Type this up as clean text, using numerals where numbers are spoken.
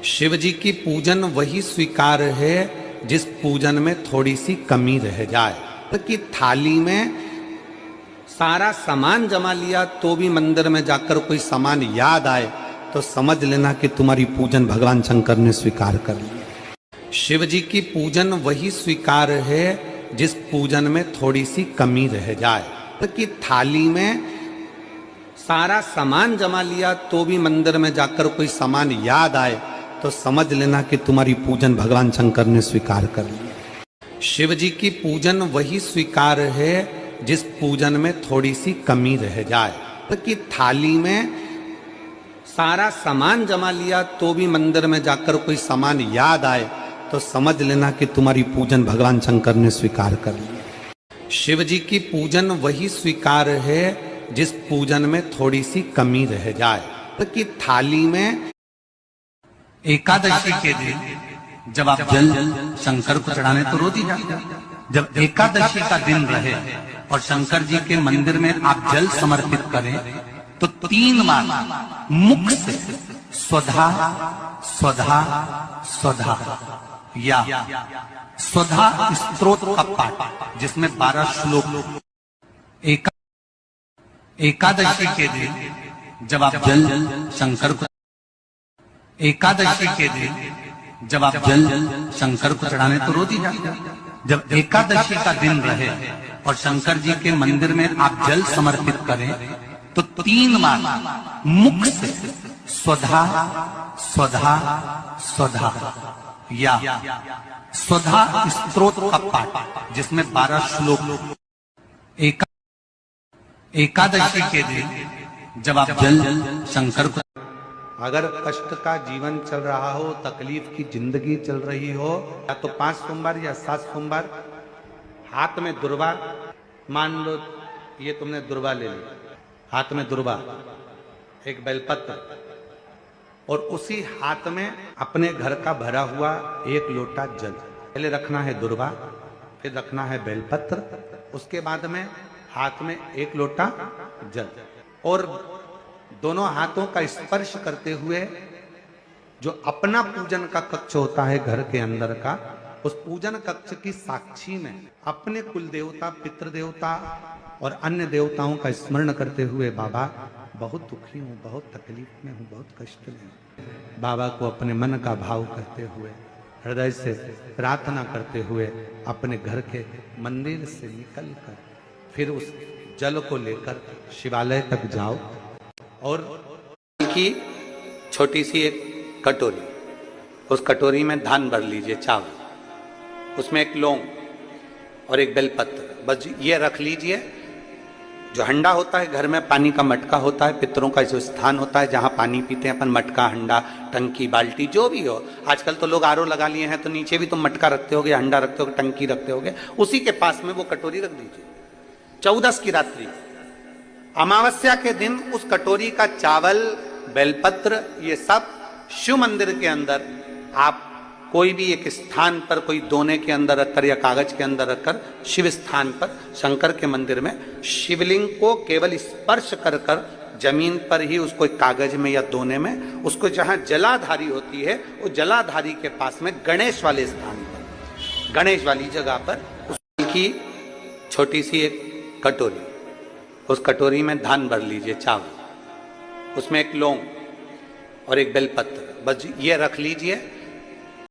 शिव जी की पूजन वही स्वीकार है जिस पूजन में थोड़ी सी कमी रह जाए। कि थाली में सारा सामान जमा लिया तो भी मंदिर में जाकर कोई सामान याद आए तो समझ लेना कि तुम्हारी पूजन भगवान शंकर ने स्वीकार कर ली। शिव जी की पूजन वही स्वीकार है जिस पूजन में थोड़ी सी कमी रह जाए। कि थाली में सारा सामान जमा लिया तो भी मंदिर में जाकर कोई सामान याद आए तो समझ लेना कि तुम्हारी पूजन भगवान शंकर ने स्वीकार कर ली। शिव जी की पूजन वही स्वीकार है जिस पूजन में थोड़ी सी कमी रह जाए। कि थाली में सारा सामान जमा लिया तो भी मंदिर में जाकर कोई सामान याद आए तो समझ लेना कि तुम्हारी पूजन भगवान शंकर ने स्वीकार कर ली। शिव जी की पूजन वही स्वीकार है जिस पूजन में थोड़ी सी कमी रह जाए। कि थाली में एकादशी के दिन जब आप जल शंकर को चढ़ाने तो रोज ही जाते हैं। जब एकादशी का दिन रहे और शंकर जी के मंदिर में आप जल समर्पित करें तो 3 बार मुख से स्वधा स्वधा स्वधा या स्वधा स्तोत्र का पाठ जिसमें 12 श्लोक। एकादशी के दिन जब आप जल शंकर को एकादशी के दिन जब आप जल शंकर को चढ़ाने तो रोज ही जाते हैं। जब एकादशी का दिन रहे और शंकर जी के मंदिर में आप जल समर्पित करें तो 3 बार मुख से स्वधा स्वधा स्वधा या स्वधा स्तोत्र का पाठ जिसमें 12 श्लोक। एकादशी के दिन जब आप जल शंकर को अगर कष्ट का जीवन चल रहा हो, तकलीफ की जिंदगी चल रही हो, या तो 5 सोमवार या 7 सोमवार हाथ में दुर्वा, मान लो ये तुमने दुर्वा ले ली, हाथ में दुर्वा, एक बेलपत्र और उसी हाथ में अपने घर का भरा हुआ 1 लोटा जल। पहले रखना है दुर्वा, फिर रखना है बेलपत्र, उसके बाद में हाथ में 1 लोटा जल और दोनों हाथों का स्पर्श करते हुए जो अपना पूजन का कक्ष होता है घर के अंदर का, उस पूजन कक्ष की साक्षी में अपने कुल देवता, पितृ देवता और अन्य देवताओं का स्मरण करते हुए, बाबा बहुत दुखी हूँ, बहुत तकलीफ में हूँ, बहुत कष्ट में हूँ, बाबा को अपने मन का भाव करते हुए, हृदय से प्रार्थना करते हुए अपने घर के मंदिर से निकल कर फिर उस जल को लेकर शिवालय तक जाओ और की छोटी सी एक कटोरी, उस कटोरी में धान भर लीजिए, चावल, उसमें 1 लौंग और 1 बेलपत्र, बस ये रख लीजिए। जो हंडा होता है घर में, पानी का मटका होता है, पितरों का जो स्थान होता है जहाँ पानी पीते हैं अपन, मटका, हंडा, टंकी, बाल्टी, जो भी हो। आजकल तो लोग आरओ लगा लिए हैं तो नीचे भी तुम मटका रखते होगे, हंडा रखते होगे, टंकी रखते होगे, उसी के पास में वो कटोरी रख दीजिए। 14 की रात्रि, अमावस्या के दिन उस कटोरी का चावल, बेलपत्र, ये सब शिव मंदिर के अंदर आप कोई भी एक स्थान पर, कोई दोने के अंदर रखकर या कागज के अंदर रखकर, शिव स्थान पर, शंकर के मंदिर में शिवलिंग को केवल स्पर्श कर कर जमीन पर ही उसको एक कागज में या दोने में, उसको जहां जलाधारी होती है वो जलाधारी के पास में गणेश वाले स्थान पर, गणेश वाली जगह पर उसकी छोटी सी एक कटोरी, उस कटोरी में धान भर लीजिए, चावल, उसमें 1 लौंग और 1 बेलपत्र, बस ये रख लीजिए।